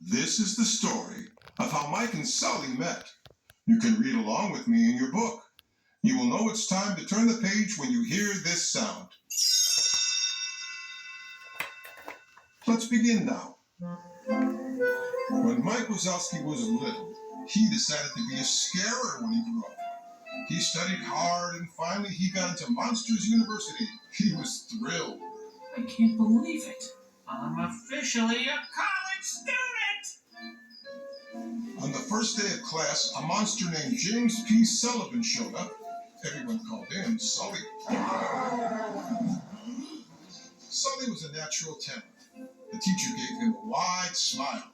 This is the story of how Mike and Sully met. You can read along with me in your book. You will know it's time to turn the page when you hear this sound. Let's begin now. When Mike Wazowski was little, he decided to be a scarer when he grew up. He studied hard and finally he got into Monsters University. He was thrilled. I can't believe it. I'm officially a college student! On the first day of class, a monster named James P. Sullivan showed up. Everyone called him Sully. Sully was a natural talent. The teacher gave him a wide smile.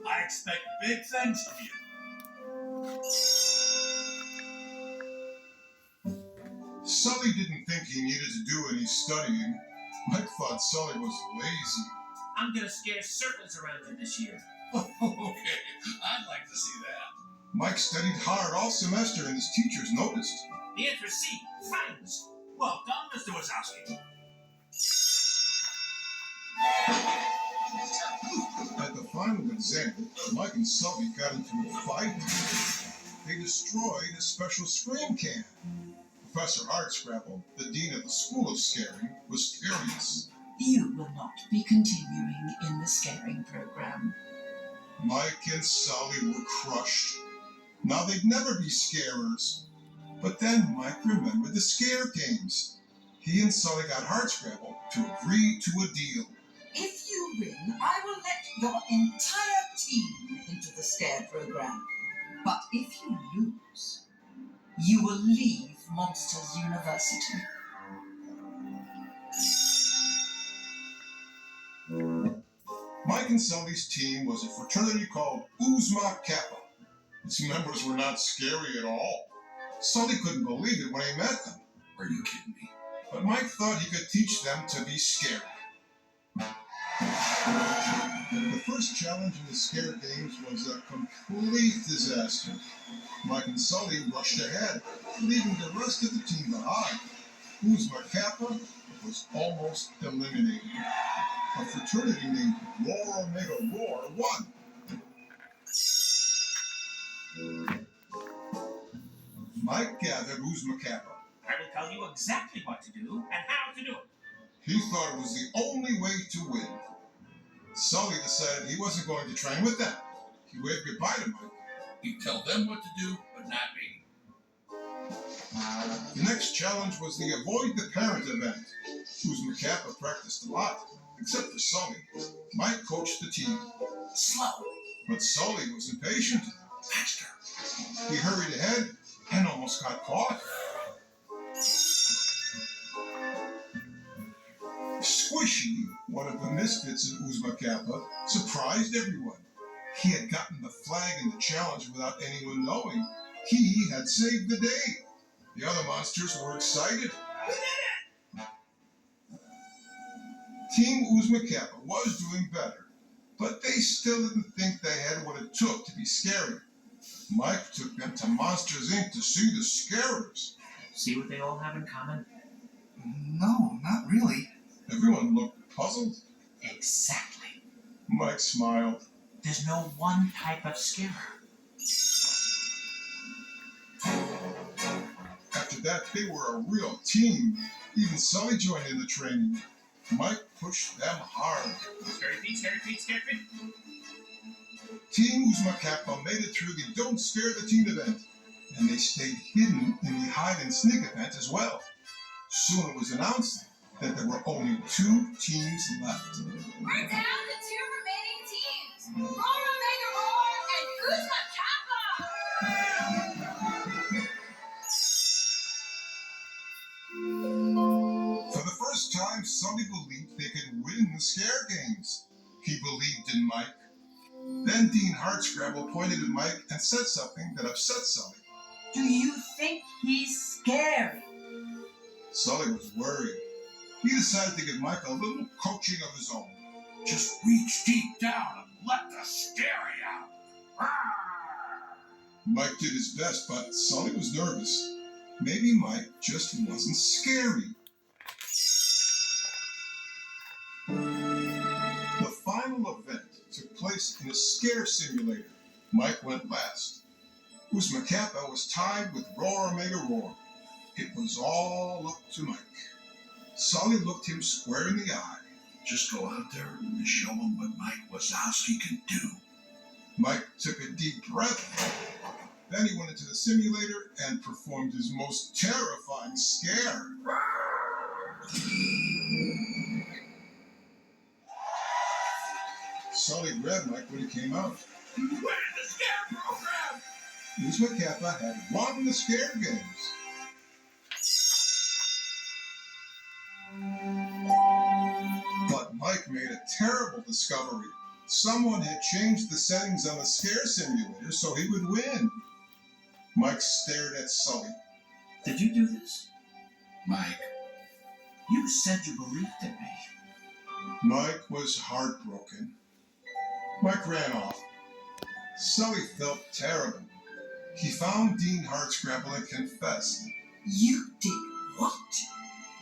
I expect big things from you. Sully didn't think he needed to do any studying. Mike thought Sully was lazy. I'm gonna scare serpents around here this year. Okay, I'd like to see that. Mike studied hard all semester and his teachers noticed. The answer is C, friends. Well done, Mr. Wazowski. At the final exam, Mike and Sully got into a fight. They destroyed a special scream can. Professor Hardscrabble, the dean of the School of Scaring, was furious. You will not be continuing in the scaring program. Mike and Sully were crushed. Now they'd never be scarers. But then Mike remembered the scare games. He and Sully got Hardscrabble to agree to a deal. If you win, I will let your entire team into the scare program. But if you lose, you will leave Monsters University. Mike and Sully's team was a fraternity called Uzma Kappa. Its members were not scary at all. Sully couldn't believe it when he met them. Are you kidding me? But Mike thought he could teach them to be scary. The first challenge in the scare games was a complete disaster. Mike and Sully rushed ahead, leaving the rest of the team behind. Uzma Kappa was almost eliminated. A fraternity named Roar Omega Roar won. Mike gathered Uzma Kappa. I will tell you exactly what to do and how to do it. He thought it was the only way to win. Sully decided he wasn't going to train with them. He waved goodbye to Mike. You tell them what to do, but not me. The next challenge was the Avoid the Parent event. Uzma Kappa practiced a lot, except for Sully. Mike coached the team. Slow. But Sully was impatient. Faster. He hurried ahead and almost got caught. Squishy, one of the misfits in Uzma Kappa, surprised everyone. He had gotten the flag in the challenge without anyone knowing. He had saved the day. The other monsters were excited. We did it! Team Uzma Kappa was doing better, but they still didn't think they had what it took to be scary. Mike took them to Monsters, Inc. to see the scarers. See what they all have in common? No, not really. Everyone looked puzzled. Exactly. Mike smiled. There's no one type of scarer. After that, they were a real team. Even Sully joined in the training. Mike pushed them hard. Scary feet, scary feet, scary feet. Team Uzma Kappa made it through the Don't Scare the Teen event, and they stayed hidden in the Hide and Sneak event as well. Soon it was announced that there were only 2 teams left. We're down to 2 remaining teams. Roar Omega Roar and Uzma Kappa! For the first time, Sully believed they could win the scare games. He believed in Mike. Then Dean Hardscrabble pointed at Mike and said something that upset Sully. Do you think he's scary? Sully was worried. He decided to give Mike a little coaching of his own. Just reach deep down and let the scary out. Mike did his best, but Sully was nervous. Maybe Mike just wasn't scary. The final event took place place in a scare simulator. Mike went last. Uzma Kappa was tied with Roar Omega Roar. It was all up to Mike. Sully looked him square in the eye. Just go out there and show him what Mike Wazowski can do. Mike took a deep breath. Then he went into the simulator and performed his most terrifying scare. Sully grabbed Mike when he came out. You win the scare program! Uzma Kappa had won the scare games. But Mike made a terrible discovery. Someone had changed the settings on the scare simulator so he would win. Mike stared at Sully. Did you do this? Mike, You said you believed in me. Mike was heartbroken. Mike ran off. Sully felt terrible. He found Dean Hardscrabble and confessed. You did what?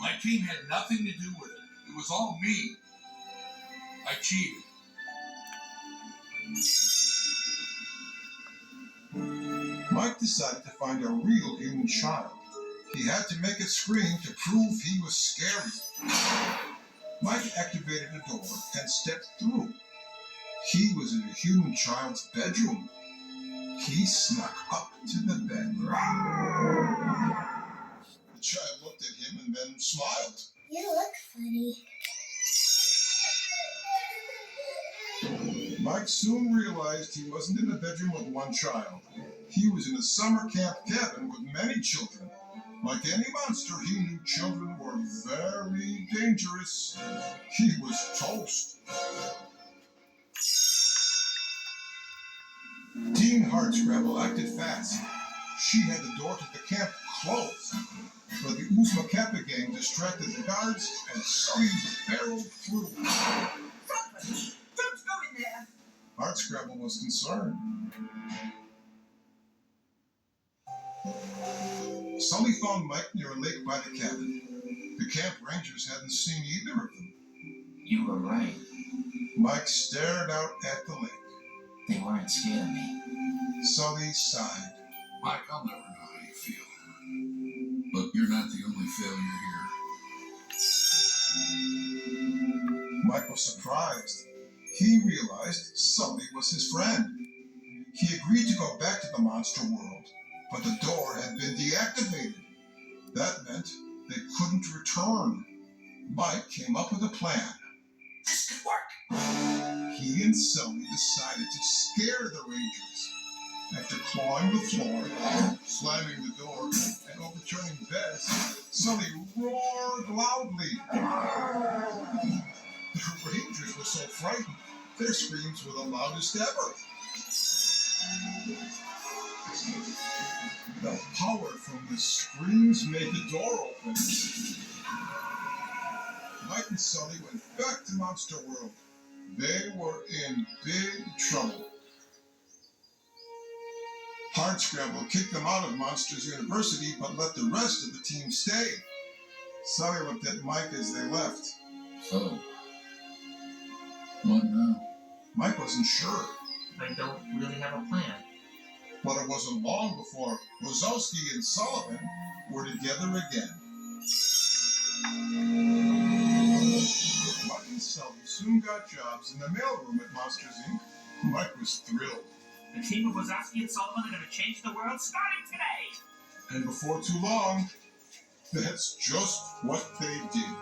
my team had nothing to do with it. It was all me. I cheated. Mike decided to find a real human child. He had to make it scream to prove he was scary. Mike activated a door and stepped through. He was in a human child's bedroom. He snuck up to the bed. The child looked at him and then smiled. You look funny. Mike soon realized he wasn't in a bedroom with one child. He was in a summer camp cabin with many children. Like any monster, he knew children were very dangerous. He was toast. Dean Hardscrabble acted fast. She had the door to the camp closed. But the Uzma Kappa gang distracted the guards and Sully barreled through. Frontman, don't go in there. Hardscrabble was concerned. Sully found Mike near a lake by the cabin. The camp rangers hadn't seen either of them. You were right. Mike stared out at the lake. They weren't scared of me. Sully sighed. Mike, I'll never know how you feel. But you're not the only failure here. Mike was surprised. He realized Sully was his friend. He agreed to go back to the monster world, but the door had been deactivated. That meant they couldn't return. Mike came up with a plan. This could work. He and Sully decided to scare the Rangers. After clawing the floor, slamming the door, and overturning beds, Sully roared loudly. The Rangers were so frightened, their screams were the loudest ever. The power from the screams made the door open. Mike and Sully went back to Monster World. They were in big trouble. Hardscrabble kicked them out of Monsters University, but let the rest of the team stay. Sully looked at Mike as they left. So, what now? Mike wasn't sure, I don't really have a plan. but it wasn't long before Wazowski and Sullivan were together again. Mike and Sully soon got jobs in the mailroom at Monsters Inc. Mike was thrilled. The team of Wazowski and Sullivan are going to change the world starting today! And before too long, that's just what they did.